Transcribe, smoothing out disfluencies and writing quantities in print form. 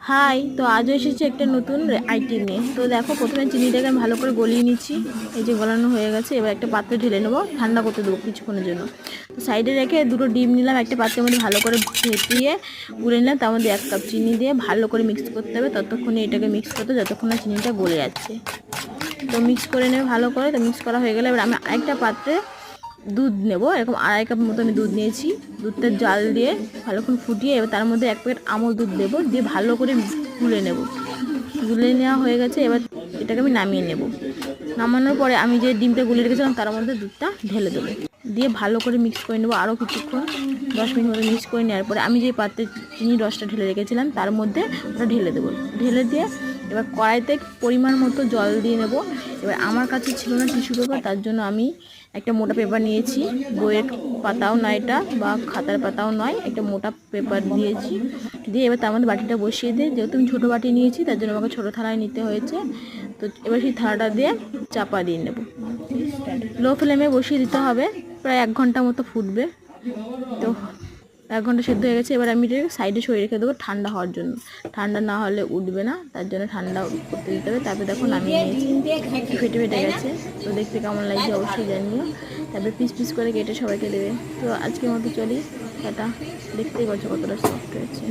High, তো আজও এসেছি একটা নতুন আইটেম নিয়ে। তো দেখো, প্রথমে চিনিটাকে আমি ভালো করে গলিয়ে নিচ্ছি। এই যে গলানো হয়ে গেছে, এবার একটা পাত্রে ঢেলে নেবো, ঠান্ডা করতে দেবো কিছুক্ষণের জন্য। তো সাইডে রেখে দুটো ডিম নিলাম, একটা পাত্রের মধ্যে ভালো করে ফেটিয়ে গুলে নিলাম। তার মধ্যে 1 কাপ চিনি দিয়ে ভালো করে মিক্স করতে হবে, ততক্ষণে এটাকে মিক্স করতে যতক্ষণ না চিনিটা গলে যাচ্ছে। তো মিক্স করে নেবে ভালো করে। তো মিক্স করা হয়ে গেলে এবার আমি আরেকটা পাত্রে দুধ নেব, এরকম 2.5 কাপ মতো আমি দুধ নিয়েছি। দুধটা জাল দিয়ে ভালোক্ষণ ফুটিয়ে এবার তার মধ্যে 1 প্যাকেট আমল দুধ দেবো, দিয়ে ভালো করে গুলে নেব। গুলে নেওয়া হয়ে গেছে, এবার এটাকে আমি নামিয়ে নেব। নামানোর পরে আমি যে ডিমটা গুলে রেখেছিলাম তার মধ্যে দুধটা ঢেলে দেবো, দিয়ে ভালো করে মিক্স করে নেবো আরও কিছুক্ষণ, 10 মিনিট মতো মিক্স করে নেওয়ার পরে আমি যে পাত্রে চিনির রসটা ঢেলে রেখেছিলাম তার মধ্যে ওটা ঢেলে দেবো। ঢেলে দিয়ে এবার কড়াইতে পরিমাণ মতো জল দিয়ে নেব। এবার আমার কাছে ছিল না টিস্যু পেপার, তার জন্য আমি একটা মোটা পেপার নিয়েছি। বইয়ের পাতাও নয় এটা, বা খাতার পাতাও নয়, একটা মোটা পেপার দিয়েছি। দিয়ে এবার তার মধ্যে বাটিটা বসিয়ে দিয়ে, যেহেতু আমি ছোটো বাটি নিয়েছি তার জন্য আমাকে ছোটো থালায় নিতে হয়েছে। তো এবার সেই থালাটা দিয়ে চাপা দিয়ে নেব। লো ফ্লেমে বসিয়ে দিতে হবে, প্রায় 1 ঘন্টা মতো ফুটবে। তো 1 ঘন্টা সেদ্ধ হয়ে গেছে, এবার আমি এটাকে সাইডে সরিয়ে রেখে দেবো ঠান্ডা হওয়ার জন্য। ঠান্ডা না হলে উঠবে না, তার জন্য ঠান্ডা করতে দিতে হবে। তারপরে দেখো নামিয়ে নিয়েছি, ফেটে ফেটে গেছে। তো দেখতে কেমন লাগছে অবশ্যই জানিও। তারপরে পিস পিস করে কেটে সবাইকে দেবে। তো আজকের মতো চলি, টাটা। দেখতেই পাচ্ছ কতটা সফট হয়েছে।